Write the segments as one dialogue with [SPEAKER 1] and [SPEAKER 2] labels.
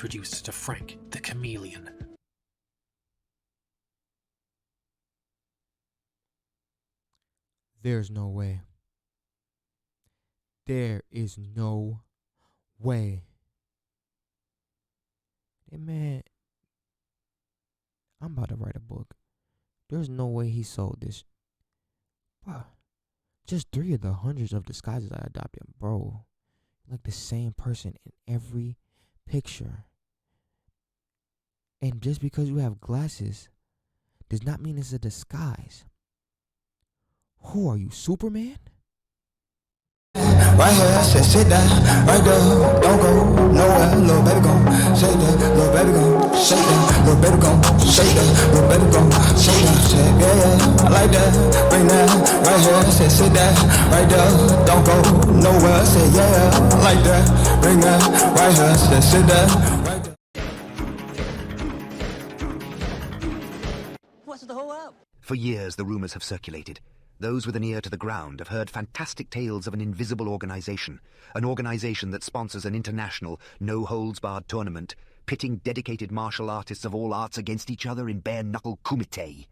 [SPEAKER 1] introduced to Frank the Chameleon.
[SPEAKER 2] There's no way. There is no way. Hey man, I'm about to write a book. There's no way he sold this. Bro, just 3 of the hundreds of disguises I adopted, bro. Like the same person in every picture. And just because you have glasses does not mean it's a disguise. Who are you, Superman?
[SPEAKER 3] Right here, sit down, right there, don't go nowhere, little baby gon' shake that, little baby gon' shake that, little baby gon' shake that, little baby gon' shake that, shake, yeah, I like that, bring that, right here, sit down, right there, don't go nowhere, say yeah, I like that, bring that, right here, sit down, right there.
[SPEAKER 4] What's the whole up?
[SPEAKER 5] For years, the rumors have circulated. Those with an ear to the ground have heard fantastic tales of an invisible organization that sponsors an international, no-holds-barred tournament, pitting dedicated martial artists of all arts against each other in bare-knuckle kumite.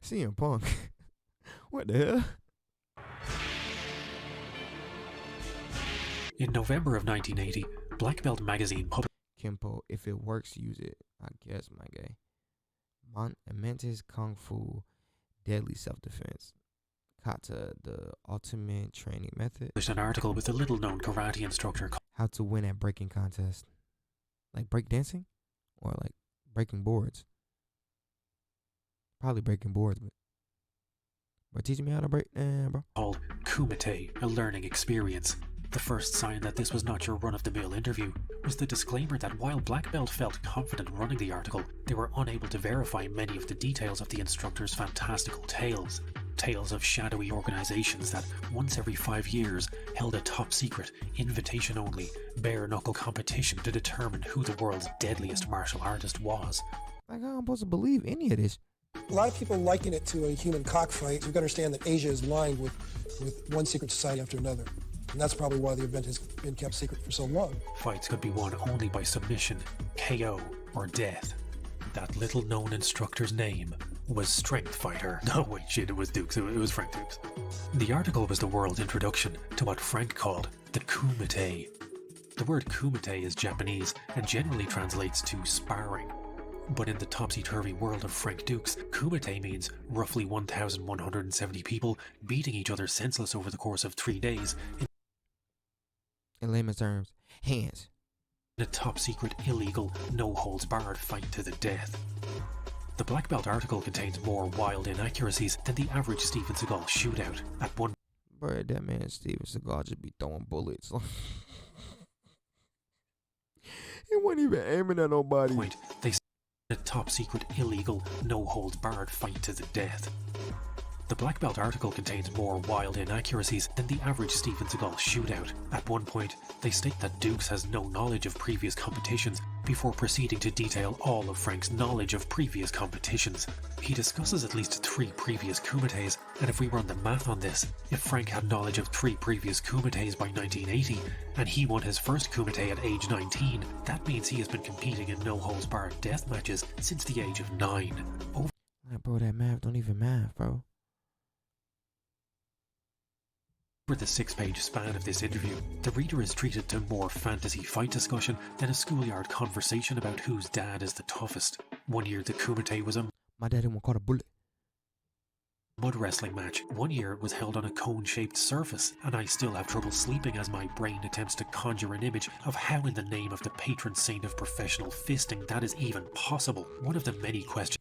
[SPEAKER 2] CM Punk. What the hell?
[SPEAKER 1] In November of 1980, Black Belt magazine published
[SPEAKER 2] Kimpo, if it works, use it. I guess, my guy. Mantis Kung Fu, Deadly Self-Defense. Kata, the ultimate training method.
[SPEAKER 1] an article with a little-known karate instructor
[SPEAKER 2] How to win at breaking contest. Like break dancing? Or like breaking boards. Probably breaking boards, but teach me how to break, bro.
[SPEAKER 1] called Kumite, a learning experience. The first sign that this was not your run-of-the-mill interview was the disclaimer that while Black Belt felt confident running the article, they were unable to verify many of the details of the instructor's fantastical tales. Tales of shadowy organizations that, once every 5 years, held a top-secret, invitation-only, bare-knuckle competition to determine who the world's deadliest martial artist was.
[SPEAKER 2] Like, how am I supposed to believe any of this?
[SPEAKER 6] A lot of people liken it to a human cockfight. You've got to understand that Asia is lined with one secret society after another. And that's probably why the event has been kept secret for so long.
[SPEAKER 1] Fights could be won only by submission, KO, or death. That little-known instructor's name was Strength Fighter. No, wait, shit, it was Dukes. It was Frank Dukes. The article was the world's introduction to what Frank called the Kumite. The word Kumite is Japanese and generally translates to sparring. But in the topsy-turvy world of Frank Dukes, Kumite means roughly 1,170 people beating each other senseless over the course of 3 days
[SPEAKER 2] In layman's terms, hands.
[SPEAKER 1] in a top-secret, illegal, no-holds-barred fight to the death. The Black Belt article contains more wild inaccuracies than the average Steven Seagal shootout. At one
[SPEAKER 2] Bro, that man Steven Seagal just be throwing bullets. He wasn't even aiming at nobody.
[SPEAKER 1] point, they a top-secret, illegal, no-holds-barred fight to the death. The Black Belt article contains more wild inaccuracies than the average Steven Seagal shootout. At one point, they state that Dukes has no knowledge of previous competitions before proceeding to detail all of Frank's knowledge of previous competitions. He discusses at least 3 previous kumites, and if we run the math on this, if Frank had knowledge of 3 previous kumites by 1980, and he won his first kumite at age 19, that means he has been competing in no-holds-barred death matches since the age of 9.
[SPEAKER 2] Bro, that math don't even math, bro.
[SPEAKER 1] Over the 6-page span of this interview, the reader is treated to more fantasy fight discussion than a schoolyard conversation about whose dad is the toughest. One year the kumite was a
[SPEAKER 2] My daddy won't call a bullet.
[SPEAKER 1] mud wrestling match. One year it was held on a cone-shaped surface, and I still have trouble sleeping as my brain attempts to conjure an image of how in the name of the patron saint of professional fisting that is even possible. One of the many questions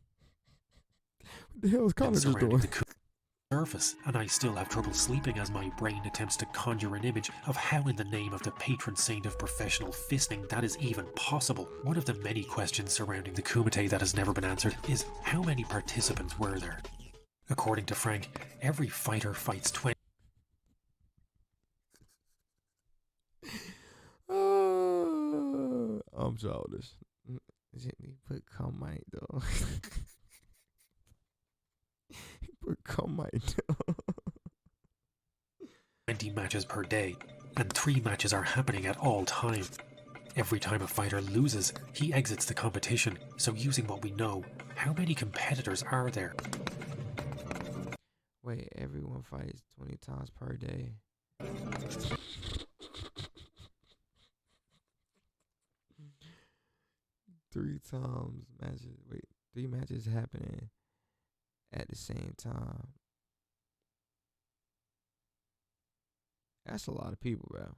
[SPEAKER 2] What the hell is college
[SPEAKER 1] surrounding
[SPEAKER 2] doing?
[SPEAKER 1] the surface, and I still have trouble sleeping as my brain attempts to conjure an image of how in the name of the patron saint of professional fisting that is even possible. One of the many questions surrounding the kumite that has never been answered is how many participants were there? According to Frank, every fighter fights 20
[SPEAKER 2] I'm childish. He put Comite though. He put Comite though.
[SPEAKER 1] 20 matches per day. and 3 matches are happening at all time. Every time a fighter loses, he exits the competition, so using what we know, how many competitors are there?
[SPEAKER 2] Wait, everyone fights 20 times per day. 3 times matches. Wait, 3 matches happening at the same time. That's a lot of people, bro.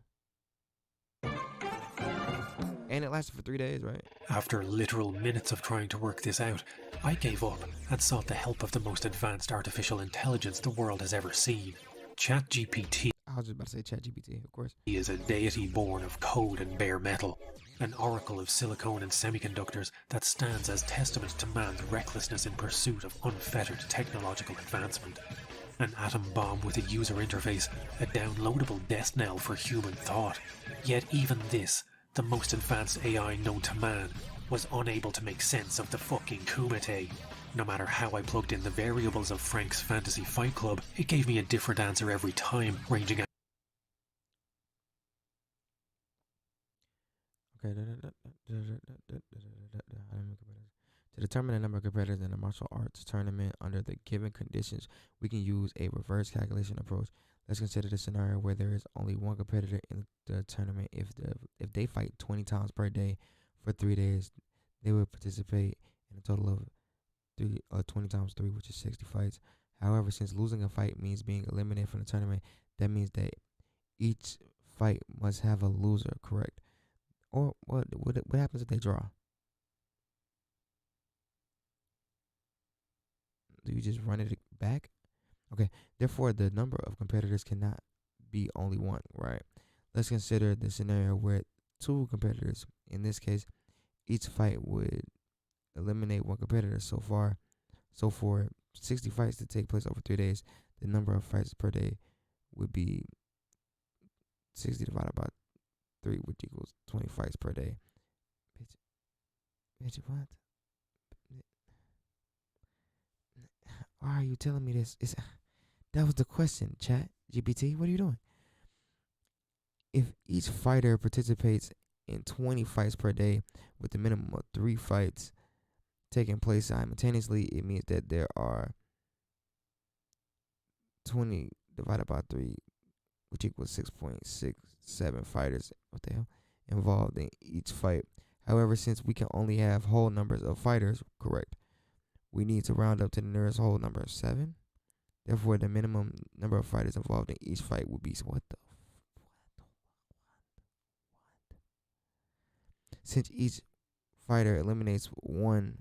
[SPEAKER 2] And it lasted for 3 days, right?
[SPEAKER 1] After literal minutes of trying to work this out, I gave up and sought the help of the most advanced artificial intelligence the world has ever seen. ChatGPT
[SPEAKER 2] I was just about to say ChatGPT, of course.
[SPEAKER 1] is a deity born of code and bare metal, an oracle of silicone and semiconductors that stands as testament to man's recklessness in pursuit of unfettered technological advancement. An atom bomb with a user interface, a downloadable death knell for human thought. Yet even this, the most advanced AI known to man, was unable to make sense of the fucking Kumite. No matter how I plugged in the variables of Frank's Fantasy Fight Club, it gave me a different answer every time, ranging out.
[SPEAKER 2] Okay. To determine the number of competitors in a martial arts tournament under the given conditions, we can use a reverse calculation approach. Let's consider the scenario where there is only one competitor in the tournament. If they fight 20 times per day for 3 days, they will participate in a total of 20 times 3, which is 60 fights. However, since losing a fight means being eliminated from the tournament, that means that each fight must have a loser, correct? Or what happens if they draw? Do you just run it back? Okay, therefore the number of competitors cannot be only one, right? Let's consider the scenario where 2 competitors, in this case, each fight would eliminate 1 competitor. So for 60 fights to take place over 3 days, the number of fights per day would be 60 divided by 3, which equals 20 fights per day. Bitch, what? Why are you telling me this? That was the question, chat GPT. What are you doing? If each fighter participates in 20 fights per day with a minimum of 3 fights taking place simultaneously, it means that there are 20 divided by 3, which equals 6.67 fighters, what the hell, involved in each fight. However, since we can only have whole numbers of fighters, correct, we need to round up to the nearest whole number, 7. Therefore, the minimum number of fighters involved in each fight would be what? Since each fighter eliminates 1,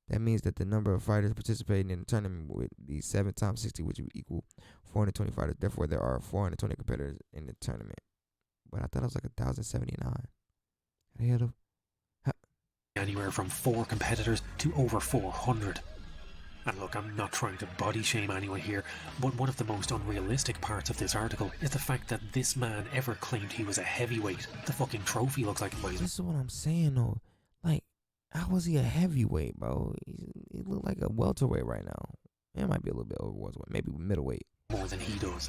[SPEAKER 2] that means that the number of fighters participating in the tournament would be 7 times 60, which would equal 420 fighters. Therefore, there are 420 competitors in the tournament. But I thought it was like 1,079. How the hell?
[SPEAKER 1] Anywhere from 4 competitors to over 400. And look, I'm not trying to body shame anyone here, but one of the most unrealistic parts of this article is the fact that this man ever claimed he was a heavyweight. The fucking trophy looks like a
[SPEAKER 2] This is what I'm saying, though. Like, how was he a heavyweight, bro? He looked like a welterweight right now. It might be a little bit over welterweight, maybe middleweight.
[SPEAKER 1] More than he does.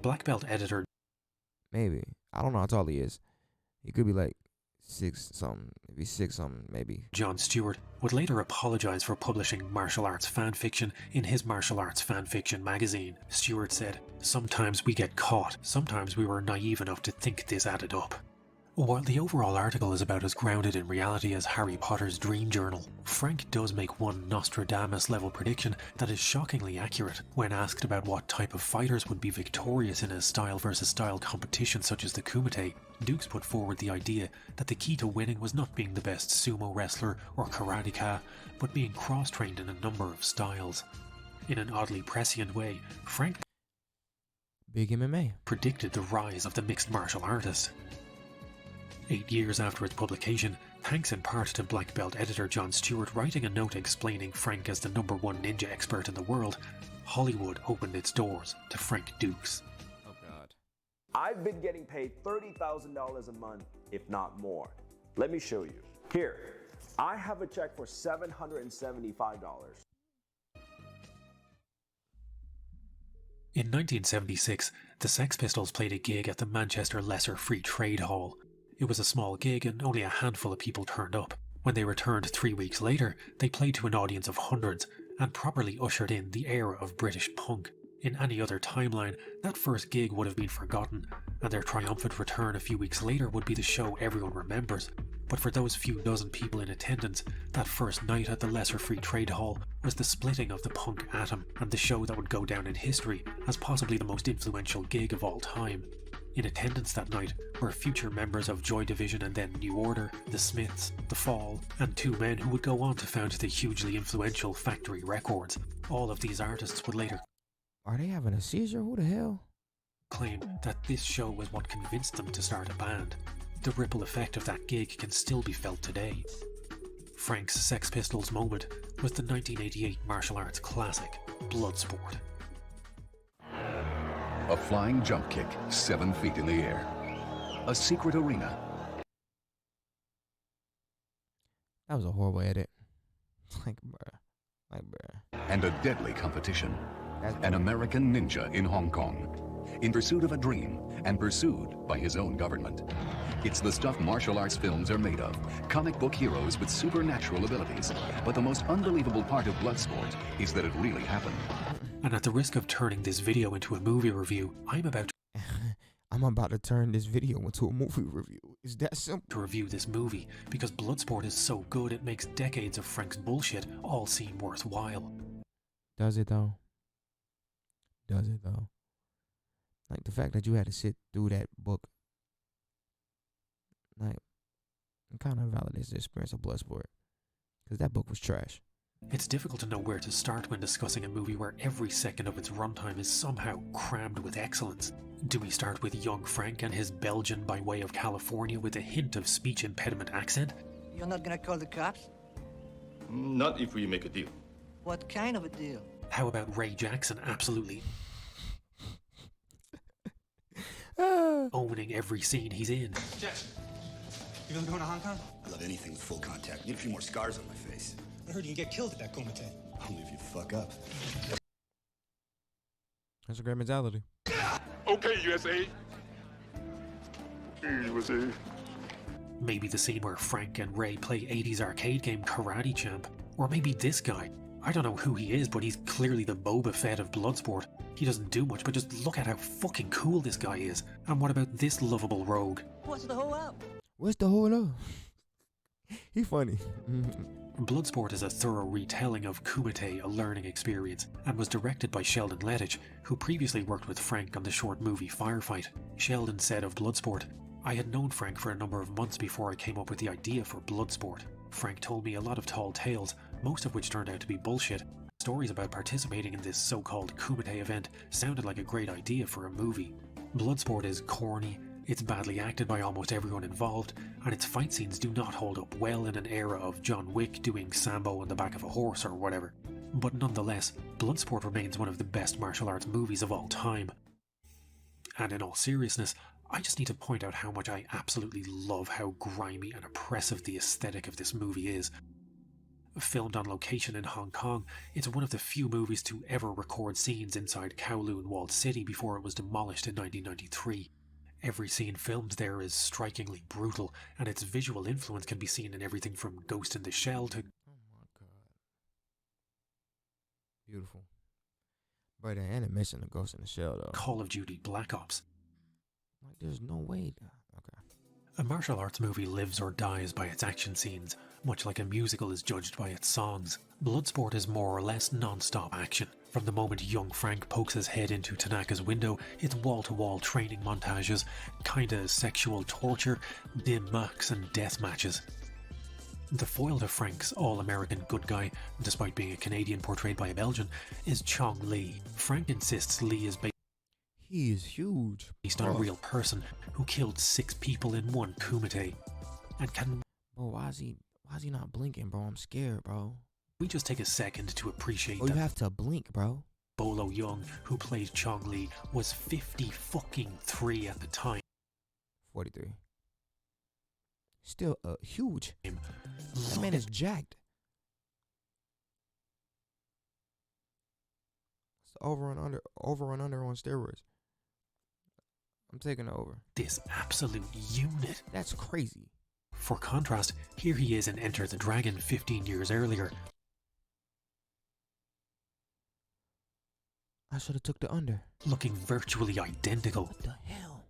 [SPEAKER 1] Black belt editor.
[SPEAKER 2] Maybe. I don't know how tall he is. He could be like 6 something. If he's 6 something, maybe.
[SPEAKER 1] Jon Stewart would later apologize for publishing martial arts fan fiction in his martial arts fan fiction magazine. Stewart said, "Sometimes we get caught. Sometimes we were naive enough to think this added up." While the overall article is about as grounded in reality as Harry Potter's dream journal, Frank does make one Nostradamus-level prediction that is shockingly accurate. When asked about what type of fighters would be victorious in a style versus style competition such as the Kumite, Dux put forward the idea that the key to winning was not being the best sumo wrestler or karateka, but being cross-trained in a number of styles. In an oddly prescient way, Frank
[SPEAKER 2] Big MMA
[SPEAKER 1] predicted the rise of the mixed martial artist. 8 years after its publication, thanks in part to black belt editor Jon Stewart writing a note explaining Frank as the #1 ninja expert in the world, Hollywood opened its doors to Frank Dux.
[SPEAKER 2] Oh God.
[SPEAKER 4] I've been getting paid $30,000 a month, if not more. Let me show you. Here, I have a check for $775.
[SPEAKER 1] In 1976, The Sex Pistols played a gig at the Manchester Lesser Free Trade Hall. It was a small gig and only a handful of people turned up. When they returned 3 weeks later, they played to an audience of hundreds and properly ushered in the era of British punk. In any other timeline, that first gig would have been forgotten, and their triumphant return a few weeks later would be the show everyone remembers. But for those few dozen people in attendance, that first night at the Lesser Free Trade Hall was the splitting of the punk atom and the show that would go down in history as possibly the most influential gig of all time. In attendance that night were future members of Joy Division and then New Order, The Smiths, The Fall, and two men who would go on to found the hugely influential Factory Records. All of these artists would later
[SPEAKER 2] Are they having a seizure? Who the hell?
[SPEAKER 1] claim that this show was what convinced them to start a band. The ripple effect of that gig can still be felt today. Frank's Sex Pistols moment was the 1988 martial arts classic, Bloodsport.
[SPEAKER 7] A flying jump kick 7 feet in the air. A secret arena.
[SPEAKER 2] That was a horrible edit. Bruh.
[SPEAKER 7] And a deadly competition.
[SPEAKER 2] That's
[SPEAKER 7] An American ninja in Hong Kong, in pursuit of a dream and pursued by his own government. It's the stuff martial arts films are made of, comic book heroes with supernatural abilities. But the most unbelievable part of Bloodsport is that it really happened.
[SPEAKER 1] And at the risk of turning this video into a movie review, I'm about
[SPEAKER 2] I'm about to turn this video into a movie review. Is that simple?
[SPEAKER 1] to review this movie because Bloodsport is so good it makes decades of Frank's bullshit all seem worthwhile.
[SPEAKER 2] Does it though? Does it though? Like the fact that you had to sit through that book, like, it kind of validates the experience of Bloodsport, because that book was trash.
[SPEAKER 1] It's difficult to know where to start when discussing a movie where every second of its runtime is somehow crammed with excellence. Do we start with young Frank and his Belgian by way of California with a hint of speech impediment accent?
[SPEAKER 8] You're not gonna call the cops?
[SPEAKER 9] Not if we make a deal.
[SPEAKER 8] What kind of a deal?
[SPEAKER 1] How about Ray Jackson absolutely owning every scene he's in?
[SPEAKER 10] Jeff, you gonna go to Hong Kong?
[SPEAKER 11] I love anything with full contact. Need a few more scars on my face.
[SPEAKER 10] I heard you can get killed at that Kumite.
[SPEAKER 11] Only if you fuck up.
[SPEAKER 2] That's a great mentality.
[SPEAKER 9] Okay, USA. USA.
[SPEAKER 1] Maybe the scene where Frank and Ray play 80s arcade game Karate Champ. Or maybe this guy. I don't know who he is, but he's clearly the Boba Fett of Bloodsport. He doesn't do much, but just look at how fucking cool this guy is. And what about this lovable rogue?
[SPEAKER 8] What's the whole up?
[SPEAKER 2] What's the whole up? He funny.
[SPEAKER 1] Bloodsport is a thorough retelling of Kumite, a learning experience, and was directed by Sheldon Lettich, who previously worked with Frank on the short movie Firefight. Sheldon said of Bloodsport, "I had known Frank for a number of months before I came up with the idea for Bloodsport. Frank told me a lot of tall tales, most of which turned out to be bullshit. Stories about participating in this so-called Kumite event sounded like a great idea for a movie. Bloodsport is corny, it's badly acted by almost everyone involved, and its fight scenes do not hold up well in an era of John Wick doing Sambo on the back of a horse or whatever. But nonetheless, Bloodsport remains one of the best martial arts movies of all time. And in all seriousness, I just need to point out how much I absolutely love how grimy and oppressive the aesthetic of this movie is. Filmed on location in Hong Kong, it's one of the few movies to ever record scenes inside Kowloon Walled City before it was demolished in 1993. Every scene filmed there is strikingly brutal, and its visual influence can be seen in everything from Ghost in the Shell to
[SPEAKER 2] Oh my god. Beautiful. But the animation of Ghost in the Shell though.
[SPEAKER 1] Call of Duty Black Ops.
[SPEAKER 2] Like there's no way. Okay.
[SPEAKER 1] A martial arts movie lives or dies by its action scenes, much like a musical is judged by its songs. Bloodsport is more or less non-stop action. From the moment young Frank pokes his head into Tanaka's window, it's wall-to-wall training montages, kinda sexual torture, dim max and death matches. The foil to Frank's all-American good guy, despite being a Canadian portrayed by a Belgian, is Chong Li. Frank insists Li is
[SPEAKER 2] He is huge.
[SPEAKER 1] based on a real person who killed 6 people in one kumite. And can
[SPEAKER 2] Bro, why is he not blinking, bro? I'm scared, bro.
[SPEAKER 1] we just take a second to appreciate
[SPEAKER 2] Oh, you
[SPEAKER 1] that
[SPEAKER 2] have to blink, bro.
[SPEAKER 1] Bolo Young, who played Chong Li, was 53 at the time.
[SPEAKER 2] 43. Still huge. That
[SPEAKER 1] Look
[SPEAKER 2] man is jacked. It's over and under on steroids. I'm taking it over.
[SPEAKER 1] This absolute unit.
[SPEAKER 2] That's crazy.
[SPEAKER 1] For contrast, here he is in Enter the Dragon 15 years earlier.
[SPEAKER 2] I should have took the under.
[SPEAKER 1] Looking virtually identical.
[SPEAKER 2] What the hell?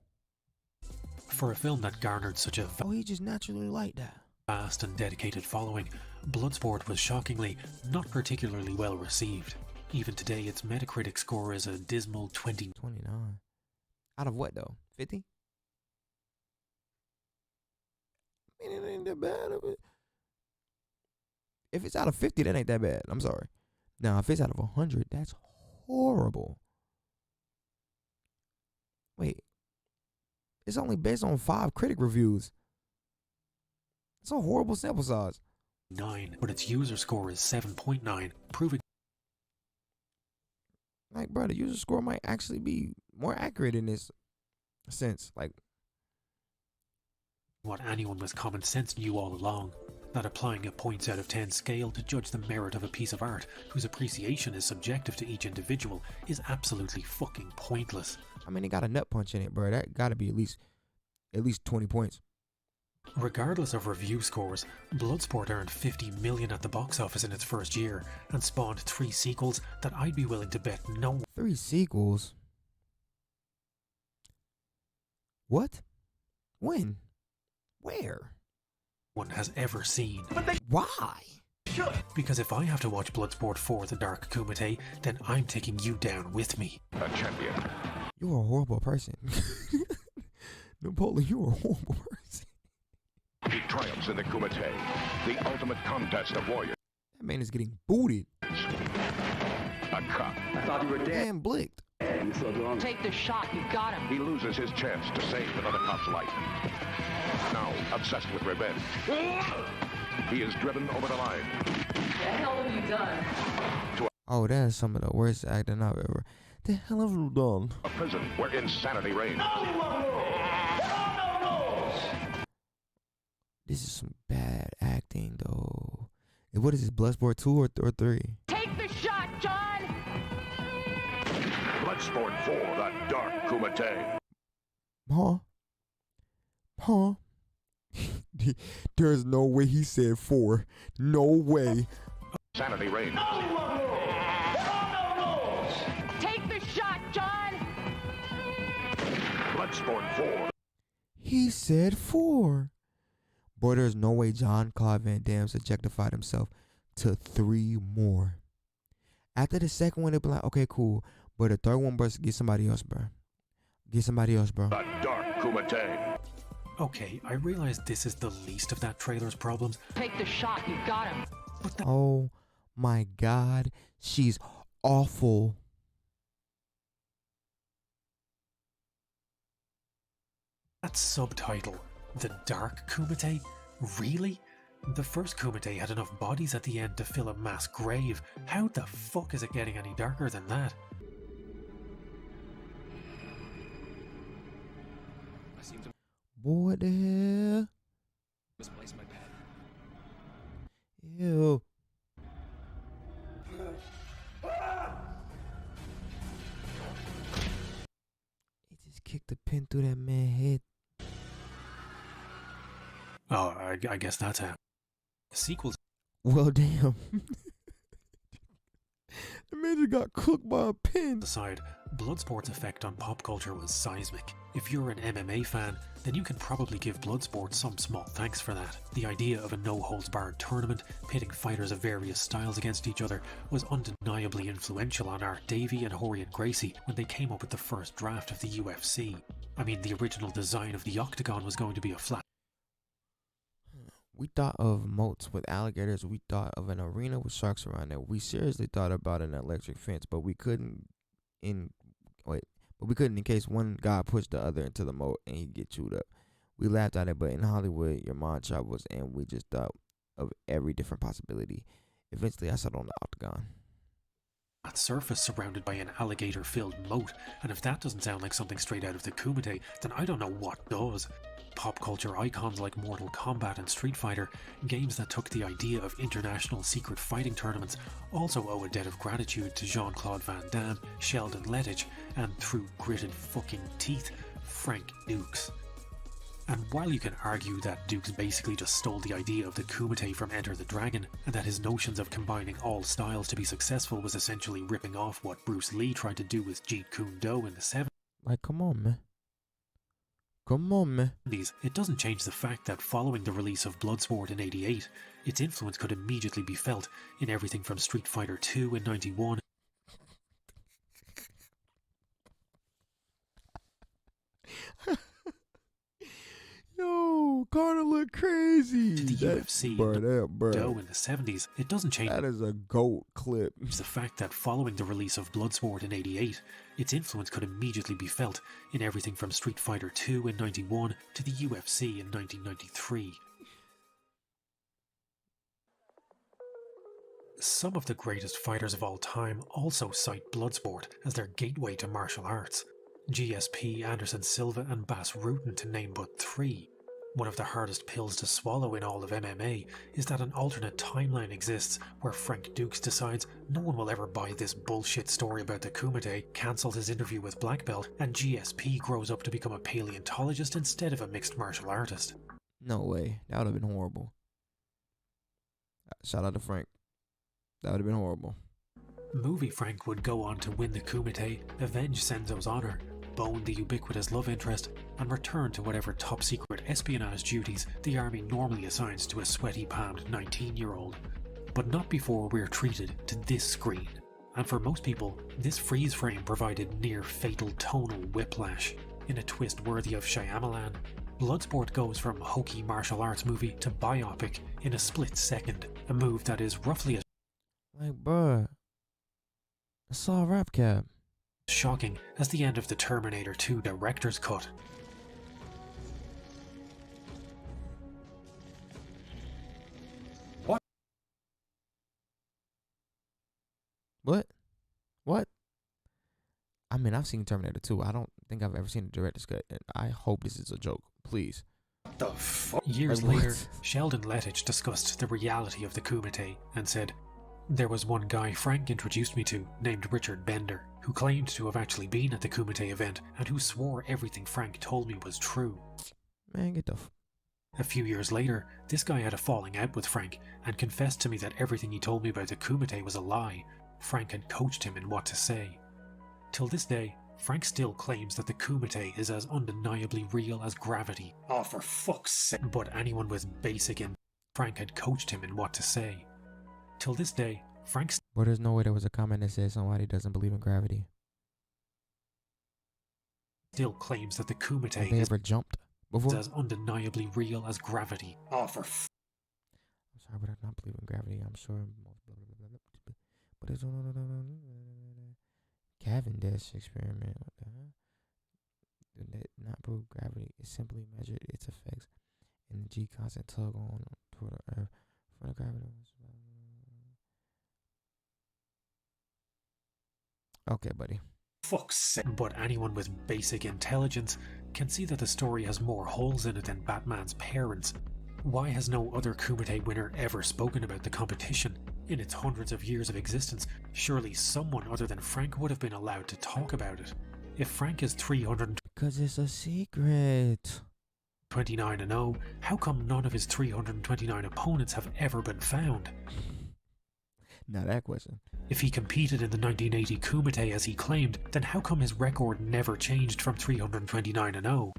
[SPEAKER 1] For a film that garnered such a
[SPEAKER 2] Oh, he just naturally like that.
[SPEAKER 1] vast and dedicated following, Bloodsport was shockingly not particularly well received. Even today, its Metacritic score is a dismal
[SPEAKER 2] 29. Out of what though? 50? I mean, it ain't that bad of it. If it's out of 50, that ain't that bad. I'm sorry. Now, if it's out of 100, that's horrible. Wait. It's only based on 5 critic reviews. It's a horrible sample size.
[SPEAKER 1] 9, but its user score is 7.9, proving
[SPEAKER 2] Like, bro, the user score might actually be more accurate in this sense. Like,
[SPEAKER 1] what anyone with common sense knew all along. That applying a points out of 10 scale to judge the merit of a piece of art, whose appreciation is subjective to each individual, is absolutely fucking pointless.
[SPEAKER 2] I mean, it got a nut punch in it, bro. That gotta be at least 20 points.
[SPEAKER 1] Regardless of review scores, Bloodsport earned $50 million at the box office in its first year, and spawned 3 sequels that I'd be willing to bet no
[SPEAKER 2] 3 sequels? What? When? Where?
[SPEAKER 1] one has ever seen.
[SPEAKER 2] Why?
[SPEAKER 1] Because if I have to watch Bloodsport 4 The Dark Kumite, then I'm taking you down with me.
[SPEAKER 9] A champion.
[SPEAKER 2] You're a horrible person. Napoleon, you're a horrible person.
[SPEAKER 9] He triumphs in the Kumite, the ultimate contest of warriors.
[SPEAKER 2] That man is getting booted.
[SPEAKER 9] A cop.
[SPEAKER 4] I thought you were dead.
[SPEAKER 2] And blicked.
[SPEAKER 4] And so long.
[SPEAKER 12] Take the shot, you got him.
[SPEAKER 9] He loses his chance to save another cop's life. Now, obsessed with revenge, he is driven over the line.
[SPEAKER 12] The hell have you done?
[SPEAKER 2] Oh, that's some of the worst acting I've ever. The hell have you done?
[SPEAKER 9] A prison where insanity reigns.
[SPEAKER 2] This is some bad acting, though. And what is this, Bloodsport 2 or 3?
[SPEAKER 12] Take the shot, John!
[SPEAKER 9] Bloodsport 4, The Dark Kumite.
[SPEAKER 2] Huh? There's no way he said 4. No way.
[SPEAKER 9] Sanity reigns.
[SPEAKER 12] Take the shot, John!
[SPEAKER 9] Bloodsport 4.
[SPEAKER 2] He said 4. Boy, there's no way John Claude Van Damme subjectified himself to 3 more. After the second one, they'll be like, okay, cool. But the third one, bro, get somebody else, bro. Get somebody else, bro.
[SPEAKER 9] The Dark Kumite.
[SPEAKER 1] Okay, I realize this is the least of that trailer's problems.
[SPEAKER 12] Take the shot, you got him.
[SPEAKER 2] Oh my God, she's awful.
[SPEAKER 1] That subtitle, The Dark Kumite? Really? The first Kumite had enough bodies at the end to fill a mass grave. How the fuck is it getting any darker than that?
[SPEAKER 2] Boy, what the hell?
[SPEAKER 10] Misplaced my pad.
[SPEAKER 2] Ew. He just kicked a pin through that man's head.
[SPEAKER 1] Oh, I guess that's how. Sequels
[SPEAKER 2] Well, damn. The man just got cooked by a pin.
[SPEAKER 1] aside, Bloodsport's effect on pop culture was seismic. If you're an MMA fan, then you can probably give Bloodsport some small thanks for that. The idea of a no-holds-barred tournament, pitting fighters of various styles against each other, was undeniably influential on Art Davie and Horian Gracie when they came up with the first draft of the UFC. I mean, the original design of the octagon was going to be a flat.
[SPEAKER 2] We thought of moats with alligators. We thought of an arena with sharks around it. We seriously thought about an electric fence, but we couldn't in case one guy pushed the other into the moat and he'd get chewed up. We laughed at it, but in Hollywood, your mind travels, and we just thought of every different possibility. Eventually, I settled on the octagon.
[SPEAKER 1] That surface surrounded by an alligator-filled moat, and if that doesn't sound like something straight out of the Kumite, then I don't know what does. Pop culture icons like Mortal Kombat and Street Fighter, games that took the idea of international secret fighting tournaments, also owe a debt of gratitude to Jean-Claude Van Damme, Sheldon Lettich, and through gritted fucking teeth, Frank Dux. And while you can argue that Dux basically just stole the idea of the Kumite from Enter the Dragon, and that his notions of combining all styles to be successful was essentially ripping off what Bruce Lee tried to do with Jeet Kune Do in the 70s,
[SPEAKER 2] Like, come on, man. Come on, man.
[SPEAKER 1] it doesn't change the fact that following the release of Bloodsport in '88, its influence could immediately be felt in everything from Street Fighter II in '91
[SPEAKER 2] Yo, Carter look crazy.
[SPEAKER 1] to the UFC
[SPEAKER 2] Doe
[SPEAKER 1] in the 70s. It doesn't change
[SPEAKER 2] That is a GOAT clip.
[SPEAKER 1] the fact that following the release of Bloodsport in '88, its influence could immediately be felt in everything from Street Fighter II in '91 to the UFC in 1993. Some of the greatest fighters of all time also cite Bloodsport as their gateway to martial arts. GSP, Anderson Silva and Bas Rutten to name but three. One of the hardest pills to swallow in all of MMA is that an alternate timeline exists where Frank Dux decides no one will ever buy this bullshit story about the Kumite, cancels his interview with Black Belt, and GSP grows up to become a paleontologist instead of a mixed martial artist.
[SPEAKER 2] No way. That would have been horrible. Shout out to Frank. That would have been horrible.
[SPEAKER 1] Movie Frank would go on to win the Kumite, avenge Senzo's honor, bone the ubiquitous love interest, and return to whatever top-secret espionage duties the army normally assigns to a sweaty-palmed 19-year-old. But not before we're treated to this screen. And for most people, this freeze frame provided near-fatal tonal whiplash. In a twist worthy of Shyamalan, Bloodsport goes from hokey martial arts movie to biopic in a split second, a move that is roughly as
[SPEAKER 2] Like, bruh, I saw a rap cap.
[SPEAKER 1] shocking as the end of the Terminator 2 director's cut.
[SPEAKER 2] What? I mean, I've seen Terminator 2. I don't think I've ever seen the director's cut, and I hope this is a joke. Please.
[SPEAKER 1] The fuck? Years
[SPEAKER 2] Like,
[SPEAKER 1] later,
[SPEAKER 2] what?
[SPEAKER 1] Sheldon Lettich discussed the reality of the Kumite and said, "There was one guy Frank introduced me to named Richard Bender, who claimed to have actually been at the Kumite event and who swore everything Frank told me was true."
[SPEAKER 2] Man, get the
[SPEAKER 1] A few years later, this guy had a falling out with Frank and confessed to me that everything he told me about the Kumite was a lie. Frank had coached him in what to say. Till this day, Frank still claims that the Kumite is as undeniably real as gravity. Oh, for fuck's sake. But anyone with basic in Frank had coached him in what to say. Till this day, Frank
[SPEAKER 2] But there's no way there was a comment that said somebody doesn't believe in gravity.
[SPEAKER 1] still claims that the Kumite
[SPEAKER 2] Have they
[SPEAKER 1] is
[SPEAKER 2] ever jumped before?
[SPEAKER 1] as undeniably real as gravity. Oh, for
[SPEAKER 2] I'm sorry, but I don't believe in gravity. I'm sure. But it's Cavendish experiment. What the hell? Did that not prove gravity? It simply measured its effects in the G constant tug on toward the Earth for the gravity. Okay, buddy.
[SPEAKER 1] fuck's sake. But anyone with basic intelligence can see that the story has more holes in it than Batman's parents. Why has no other Kumite winner ever spoken about the competition? In its hundreds of years of existence, surely someone other than Frank would have been allowed to talk about it. If Frank is
[SPEAKER 2] 'Cause it's a secret.
[SPEAKER 1] 329-0, how come none of his 329 opponents have ever been found?
[SPEAKER 2] Now that question.
[SPEAKER 1] If he competed in the 1980 Kumite as he claimed, then how come his record never changed from 329-0?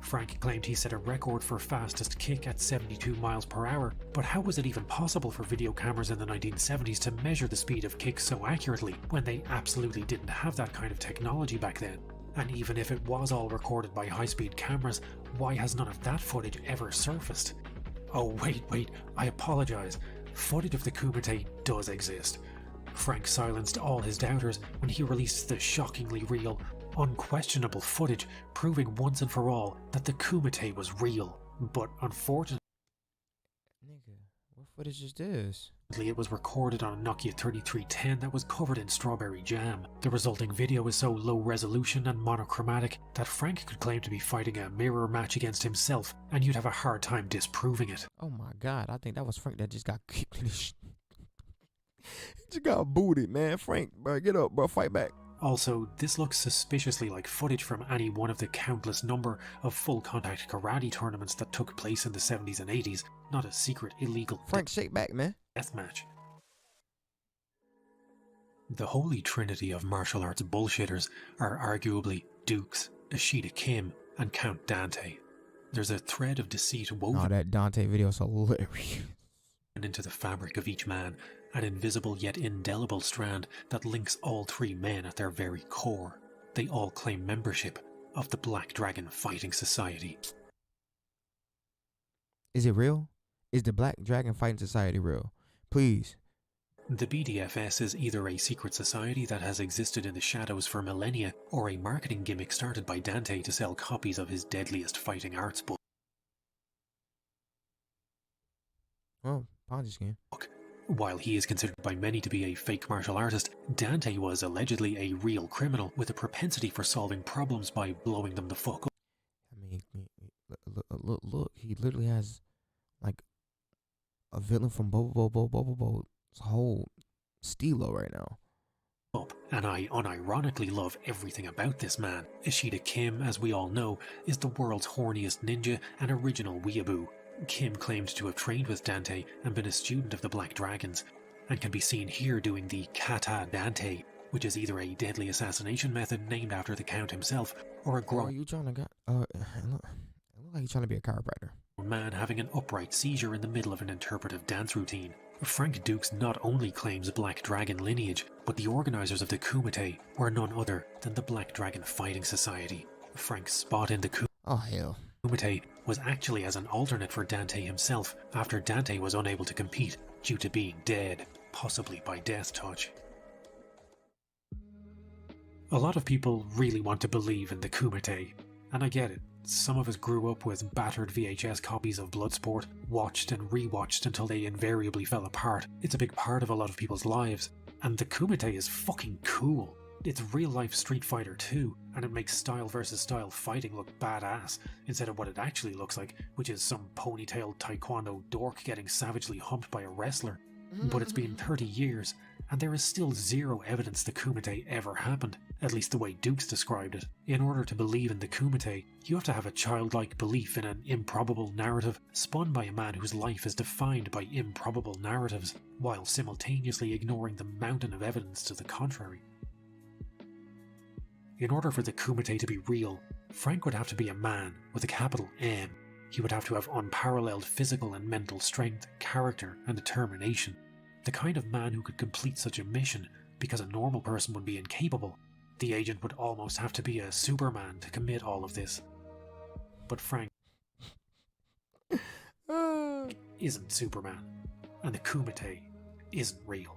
[SPEAKER 1] Frank claimed he set a record for fastest kick at 72 miles per hour, but how was it even possible for video cameras in the 1970s to measure the speed of kicks so accurately when they absolutely didn't have that kind of technology back then? And even if it was all recorded by high-speed cameras, why has none of that footage ever surfaced? Oh wait, I apologize. Footage of the Kumite does exist. Frank silenced all his doubters when he released the shockingly real, unquestionable footage proving once and for all that the Kumite was real. But unfortunately,
[SPEAKER 2] Nigga, what footage is this?
[SPEAKER 1] it was recorded on a Nokia 3310 that was covered in strawberry jam. The resulting video is so low resolution and monochromatic that Frank could claim to be fighting a mirror match against himself, and you'd have a hard time disproving it.
[SPEAKER 2] Oh my god, I think that was Frank that just got kicked in the He just got booted, man. Frank, bro, get up, bro, fight back.
[SPEAKER 1] Also, this looks suspiciously like footage from any one of the countless number of full-contact karate tournaments that took place in the 70s and 80s, not a secret illegal
[SPEAKER 2] Frank, shake back, man.
[SPEAKER 1] death match. The holy trinity of martial arts bullshitters are arguably Dukes, Ishida Kim, and Count Dante. There's a thread of deceit woven
[SPEAKER 2] Oh, that Dante video is hilarious.
[SPEAKER 1] into the fabric of each man, an invisible yet indelible strand that links all three men at their very core. They all claim membership of the Black Dragon Fighting Society.
[SPEAKER 2] Is it real? Is the Black Dragon Fighting Society real? Please.
[SPEAKER 1] The BDFS is either a secret society that has existed in the shadows for millennia, or a marketing gimmick started by Dante to sell copies of his deadliest fighting arts book.
[SPEAKER 2] Oh, Ponzi scheme.
[SPEAKER 1] While he is considered by many to be a fake martial artist, Dante was allegedly a real criminal with a propensity for solving problems by blowing them the fuck up.
[SPEAKER 2] I mean, look, he literally has like a villain from Bobo's whole stilo right now.
[SPEAKER 1] And I unironically love everything about this man. Ishida Kim, as we all know, is the world's horniest ninja and original weeaboo. Kim claimed to have trained with Dante and been a student of the Black Dragons, and can be seen here doing the Kata Dante, which is either a deadly assassination method named after the Count himself, or a grown
[SPEAKER 2] you trying to get? It look like you're trying to be a chiropractor.
[SPEAKER 1] Man having an upright seizure in the middle of an interpretive dance routine. Frank Dux not only claims Black Dragon lineage, but the organizers of the Kumite were none other than the Black Dragon Fighting Society. Frank's spot in the Kumite was actually as an alternate for Dante himself, after Dante was unable to compete due to being dead, possibly by death touch. A lot of people really want to believe in the Kumite, and I get it. Some of us grew up with battered VHS copies of Bloodsport, watched and rewatched until they invariably fell apart. It's a big part of a lot of people's lives, and the Kumite is fucking cool. It's real-life Street Fighter 2, and it makes style versus style fighting look badass, instead of what it actually looks like, which is some ponytailed taekwondo dork getting savagely humped by a wrestler. But it's been 30 years, and there is still zero evidence the Kumite ever happened, at least the way Dukes described it. In order to believe in the Kumite, you have to have a childlike belief in an improbable narrative spun by a man whose life is defined by improbable narratives, while simultaneously ignoring the mountain of evidence to the contrary. In order for the Kumite to be real, Frank would have to be a man with a capital M. He would have to have unparalleled physical and mental strength, character, and determination. The kind of man who could complete such a mission, because a normal person would be incapable. The agent would almost have to be a Superman to commit all of this. But Frank isn't Superman, and the Kumite isn't real.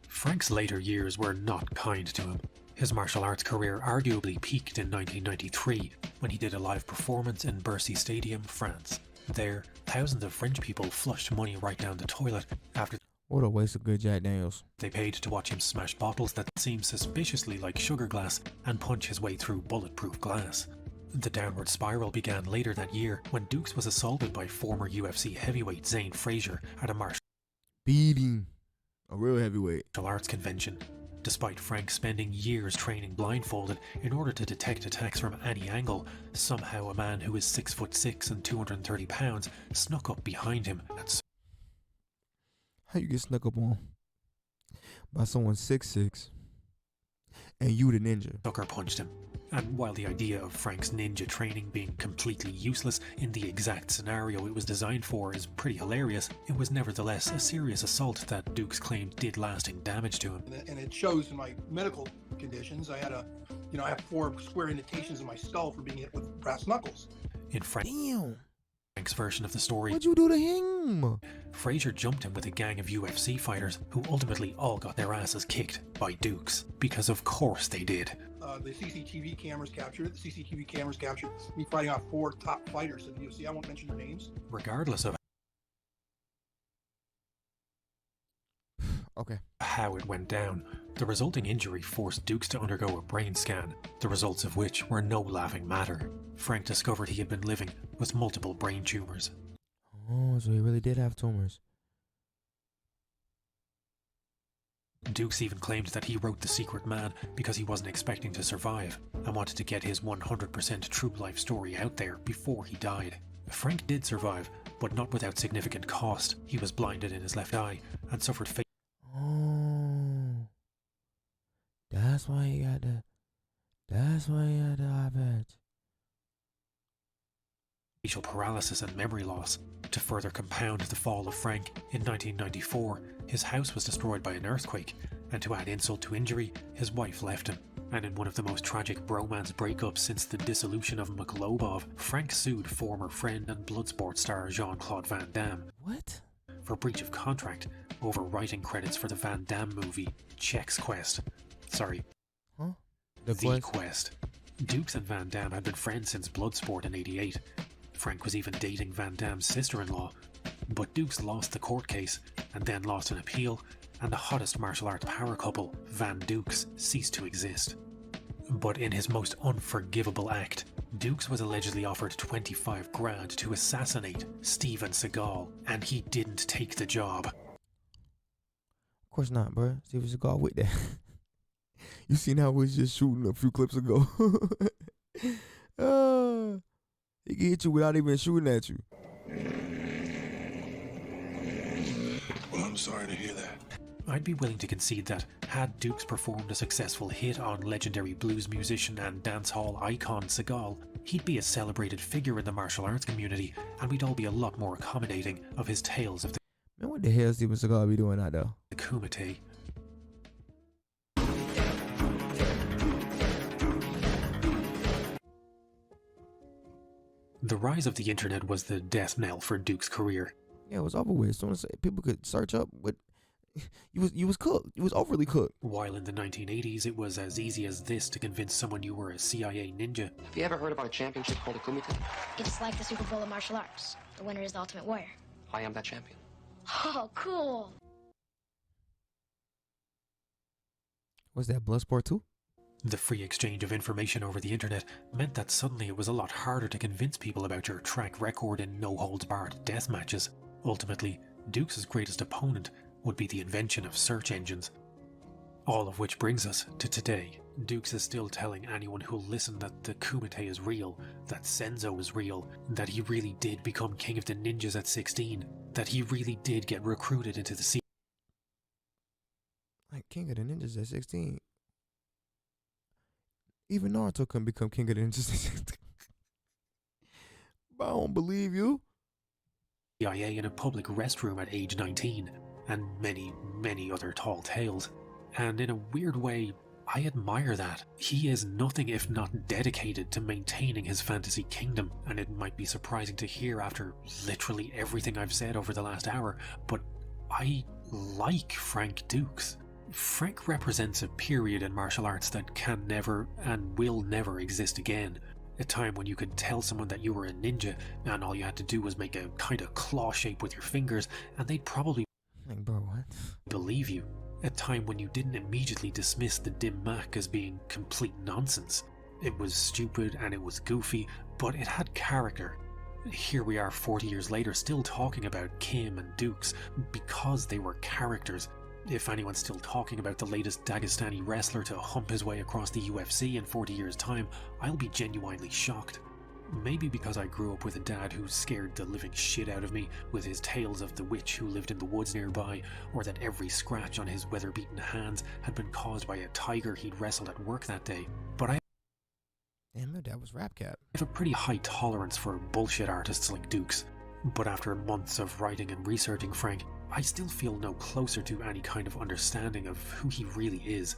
[SPEAKER 1] Frank's later years were not kind to him. His martial arts career arguably peaked in 1993 when he did a live performance in Bercy Stadium, France. There, thousands of French people flushed money right down the toilet after
[SPEAKER 2] what a waste of good Jack Daniels.
[SPEAKER 1] They paid to watch him smash bottles that seemed suspiciously like sugar glass and punch his way through bulletproof glass. The downward spiral began later that year when Dukes was assaulted by former UFC heavyweight Zane Frazier at a martial
[SPEAKER 2] a real heavyweight
[SPEAKER 1] arts convention. Despite Frank spending years training blindfolded in order to detect attacks from any angle, somehow a man who is 6'6" and 230 pounds snuck up behind him and
[SPEAKER 2] how you get snuck up on by someone 6'6" and you the ninja?
[SPEAKER 1] sucker punched him. And while the idea of Frank's ninja training being completely useless in the exact scenario it was designed for is pretty hilarious, it was nevertheless a serious assault that Dukes claimed did lasting damage to him.
[SPEAKER 6] And it shows in my medical conditions. I had I have 4 square indentations in my skull for being hit with brass knuckles.
[SPEAKER 1] In Frank's version of the story,
[SPEAKER 2] what'd you do to him?
[SPEAKER 1] Frazier jumped him with a gang of UFC fighters who ultimately all got their asses kicked by Dukes, because of course they did.
[SPEAKER 6] The CCTV cameras captured it. The CCTV cameras captured me fighting off 4 top fighters of the UFC. I won't mention their names.
[SPEAKER 1] Regardless of how it went down, the resulting injury forced Dukes to undergo a brain scan, the results of which were no laughing matter. Frank discovered he had been living with multiple brain tumors.
[SPEAKER 2] Oh, so he really did have tumors.
[SPEAKER 1] Dukes even claimed that he wrote The Secret Man because he wasn't expecting to survive and wanted to get his 100% true life story out there before he died. Frank did survive, but not without significant cost. He was blinded in his left eye and suffered
[SPEAKER 2] Oh, that's why he got the eye patch.
[SPEAKER 1] facial paralysis and memory loss. To further compound the fall of Frank, in 1994, his house was destroyed by an earthquake, and to add insult to injury, his wife left him. And in one of the most tragic bromance breakups since the dissolution of Mikolobov, Frank sued former friend and Bloodsport star Jean-Claude Van Damme.
[SPEAKER 2] What?
[SPEAKER 1] For breach of contract over writing credits for the Van Damme movie Chex Quest. Sorry.
[SPEAKER 2] Huh?
[SPEAKER 1] The Quest. Dukes and Van Damme had been friends since Bloodsport in '88. Frank was even dating Van Damme's sister-in-law. But Dukes lost the court case, and then lost an appeal, and the hottest martial arts power couple, Van Dukes, ceased to exist. But in his most unforgivable act, Dukes was allegedly offered 25 grand to assassinate Steven Seagal, and he didn't take the job.
[SPEAKER 2] Of course not, bro. Steven Seagal with that. You seen how we was just shooting a few clips ago? He can hit you without even shooting at you.
[SPEAKER 13] Well, I'm sorry to hear that.
[SPEAKER 1] I'd be willing to concede that, had Dukes performed a successful hit on legendary blues musician and dancehall icon Seagal, he'd be a celebrated figure in the martial arts community, and we'd all be a lot more accommodating of his tales of the
[SPEAKER 2] Man, what the hell Steven Seagal be doing out there?
[SPEAKER 1] The Kumite. The rise of the internet was the death knell for Duke's career.
[SPEAKER 2] Yeah, it was over with. As soon as people could search up what you was cooked. You was overly cooked.
[SPEAKER 1] While in the 1980s, it was as easy as this to convince someone you were a CIA ninja.
[SPEAKER 10] Have you ever heard about a championship called a Kumite?
[SPEAKER 14] It's like the Super Bowl of martial arts. The winner is the ultimate warrior.
[SPEAKER 10] I am that champion.
[SPEAKER 14] Oh, cool.
[SPEAKER 2] Was that Bloodsport 2?
[SPEAKER 1] The free exchange of information over the internet meant that suddenly it was a lot harder to convince people about your track record in no-holds-barred death matches. Ultimately, Dukes' greatest opponent would be the invention of search engines. All of which brings us to today. Dukes is still telling anyone who'll listen that the Kumite is real, that Senzo is real, that he really did become king of the ninjas at 16, that he really did get recruited into the sea.
[SPEAKER 2] Like king of the ninjas at 16. Even Naruto couldn't become king of the ninjas at 16. But I don't believe you.
[SPEAKER 1] CIA in a public restroom at age 19, and many, many other tall tales. And in a weird way, I admire that. He is nothing if not dedicated to maintaining his fantasy kingdom, and it might be surprising to hear after literally everything I've said over the last hour, but I like Frank Dukes. Frank represents a period in martial arts that can never and will never exist again. A time when you could tell someone that you were a ninja and all you had to do was make a kind of claw shape with your fingers and they'd probably
[SPEAKER 2] like, bro, what?
[SPEAKER 1] Believe you. A time when you didn't immediately dismiss the dim mak as being complete nonsense. It was stupid and it was goofy, but it had character. Here we are 40 years later still talking about Kim and Dukes because they were characters. If anyone's still talking about the latest Dagestani wrestler to hump his way across the UFC in 40 years' time, I'll be genuinely shocked. Maybe because I grew up with a dad who scared the living shit out of me with his tales of the witch who lived in the woods nearby, or that every scratch on his weather-beaten hands had been caused by a tiger he'd wrestled at work that day. But
[SPEAKER 2] Damn, my dad was Rap Cap.
[SPEAKER 1] I have a pretty high tolerance for bullshit artists like Dukes. But after months of writing and researching Frank, I still feel no closer to any kind of understanding of who he really is.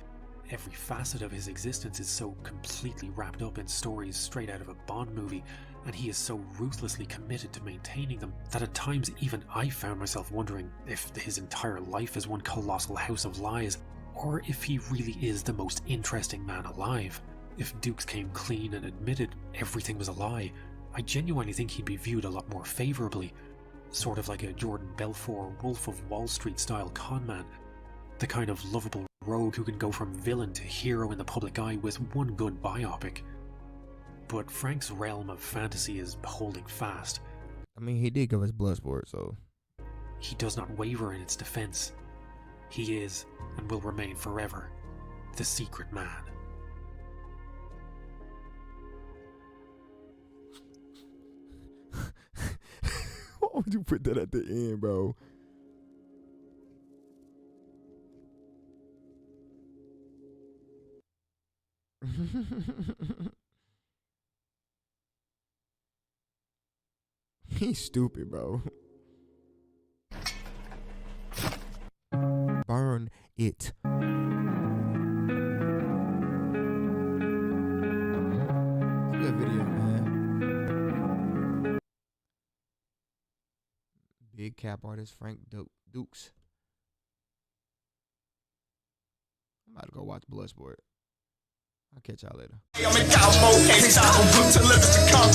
[SPEAKER 1] Every facet of his existence is so completely wrapped up in stories straight out of a Bond movie, and he is so ruthlessly committed to maintaining them that at times even I found myself wondering if his entire life is one colossal house of lies, or if he really is the most interesting man alive. If Dukes came clean and admitted everything was a lie, I genuinely think he'd be viewed a lot more favourably. Sort of like a Jordan Belfort Wolf of Wall Street style conman. The kind of lovable rogue who can go from villain to hero in the public eye with one good biopic. But Frank's realm of fantasy is holding fast.
[SPEAKER 2] I mean, he did give us Bloodsport, so...
[SPEAKER 1] He does not waver in its defense. He is, and will remain forever, the secret man.
[SPEAKER 2] Why would you put that at the end, bro? He's stupid, bro. Burn it. Good video, man. Big cap artist Frank Dux. I'm about to go watch Bloodsport. I'll catch y'all later.
[SPEAKER 3] I'm in Cabo, can't stop, I'm booked to live to come.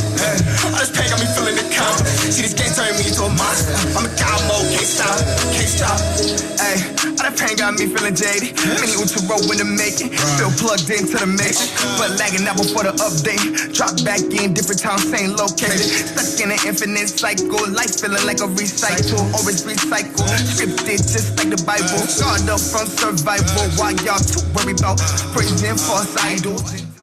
[SPEAKER 3] All this pain got me feeling the count. See this game turn me into a monster. I'm in Cabo, can't stop, can't stop. Ay, all that pain got me feeling jaded. Many Uchi road when to make it. Still plugged into the mix, but lagging out before the update. Drop back in different towns, same location. Stuck in an infinite cycle, life feeling like a recycle, always recycle. Scripted just like the Bible. God up from survival, while y'all too worried about praising false idols.